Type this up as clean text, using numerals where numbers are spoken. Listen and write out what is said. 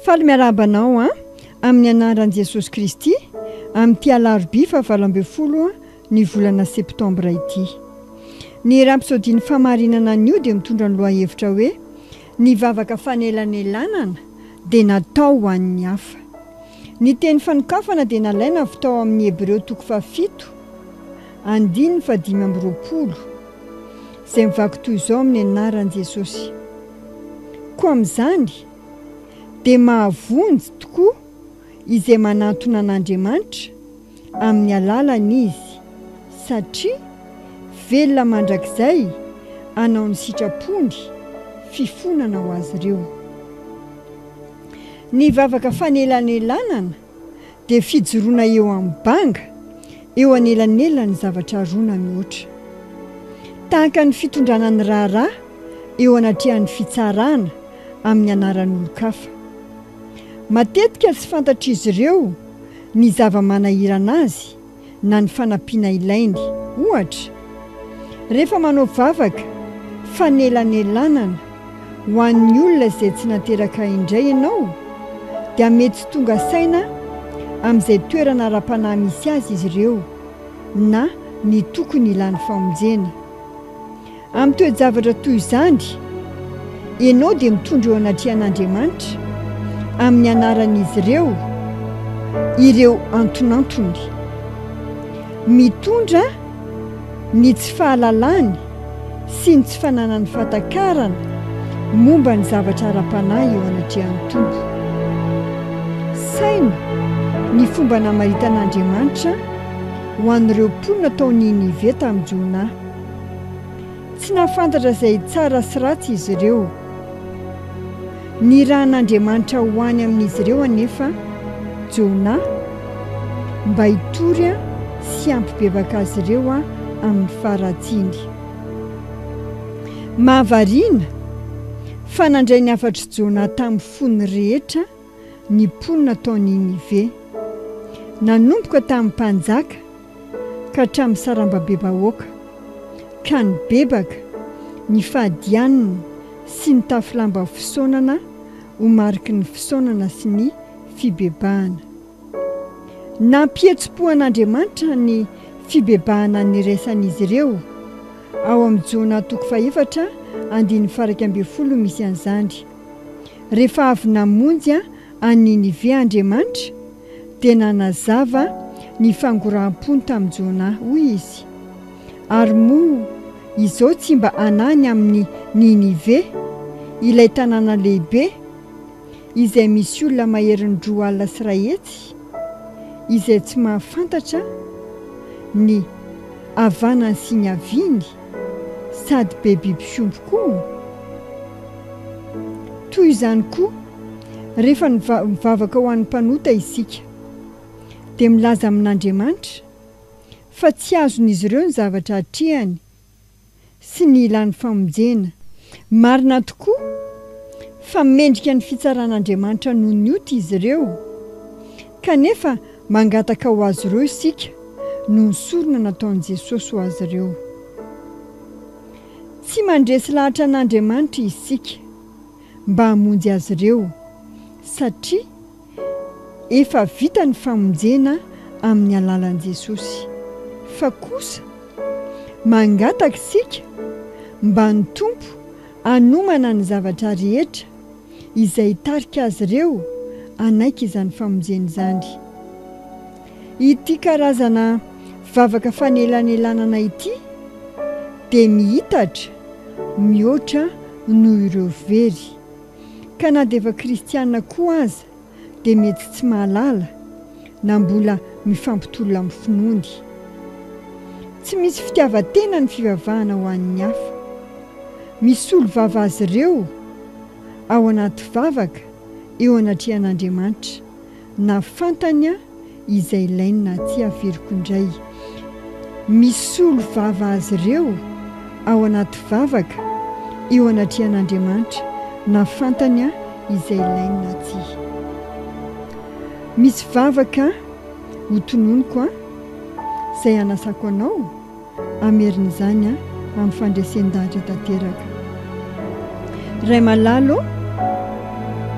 Faly miarabanao amin'ny anaran'i Jesosy Kristy amin'ity alarobia fa 20 ny volana septambra ity. Ny rampisodiny famarinana an'io dia mitondra ny lohahevitra hoe ny vavaka fanelanelanana dia natao ho an'ny hafa. Ny teny fanokafana dia nalaina avy tao amin'ny Hebreo 7:7 izay mivaky toy izao amin'ny anaran'i Jesosy. Koa amin'izany dia mahavonjy tokoa izay manantona an'Andriamanitra amin'ny alalany izy, satria velona mandrakizay hanao ny sitrapony fifonana ho azy ireo. Ny vavaka fanelanelanana dia fijoroana eo amin'ny banga, eo anelanelany zavatra rona mihoatra. Tahaka ny fitondrana ny raharaha eo anatrehan'ny fitsarana amin'ny anaran'olon-kafa. Matetika tsy fantatr'izy ireo ny zava-manahirana azy na ny fanampiana ilainy. Ohatra, rehefa manao vavaka fanelanelanana ho an'ny olona izay tsy nateraka indray ianao, dia mety tsy tonga saina amin'izay toerana ara-panahy misy azy izy ireo na ny tokony ilany famonjena. Amin'ny toe-javatra toy izany, ianao dia mitondra eo anatrehan'Andriamanitra amin'ny anaran'izy ireo antonantony, mitondra ny tsy fahalalany sy ny tsy fananany fatakarana momba ny zavatra ara-panahy eo anatrehan'ny tompo. Saina ny fomba namaritan'Andriamanitra ho an'ireo mponina tao Ninive tamin'ny Jona. Tsy nahafantatra izay tsara sy ratsy izy ireo. Ny rahan'Andriamanitra ho any amin'izy ireo anefa Jona mba hitory sy hampibebaka azy ireo amin'ny faharatsiany. Mahavariana fa nandray ny afatry Jona tamin'ny fony rehetra ny mponina tao Ninive, nanomboka tamin'ny mpanjaka ka hatramin'ny sarambabem-bahoaka, ka nibebaka ny fahadianana sy ny tafilamba fisaonana ho mariky ny fisaonana sy ny fibebahana. Nampihetsi-po an'Andriamanitra ny fibebahana niraisan'izy ireo ao amin'ny Jona 4:1 misy an'izany. Rehefa avy namonjy any Ninive Andriamanitra dia nanazava ny fangoram-pony tamin'ny Jona hoy izy: ary moa izao tsy mba hanany amin'ny Ninive, ilay tanàna lehibe izay misy olona maherin'ny 2 alina sy 1 hetsy, izay tsy mahafantatra ny havanany sy ny haviany, sady be biby fiomby koa. Toy izany koa rehefa mivavaka ho an'ny mpanota isika dia milaza amin'Andriamanitra fa tsy azon'izy ireo ny zavatra hatrehany sy ny ilan'ny famonjena. Marina tokoa fa mendrika ny fitsaran'Andriamanitra noho ny ota izy ireo, kanefa mangataka ho azy ireo isika noho ny sorona nataon'i Jesosy ho azy ireo. Tsy mandresy lahatra an'Andriamanitra isika mba hamonjy azy ireo, satria efa vita ny famonjena amin'ny alalan'i Jesosy, fa kosa mangataka isika mba ny tompo hanomana ny zavatra rehetra izay hitarika azy ireo hanaiky izany famonjena izany. Ity karazana vavaka fanelanelanana ity dia mihitatra mihoatra noho ireo very, ka na dia efa kristianina koa aza dia mety tsy mahalala na mbola mifampitolona amin'ny finoany. Tsy misy fitiavan-tena ny fivavahana ho an'ny hafa. Misolo vava azy ireo ao anaty vavaka eo anatrehan'Andriamanitra, na fantanya izay ilainy na tsy averiko indray. Misolo vava azy ireo ao anaty vavaka eo anatrehan'Andriamanitra, na fantanya izay ilainy na tsy. Misy vavaka ho tononoko izay anasako anao amerin'izany amin'ny fandresen-dahatra tanteraka. Ray malalo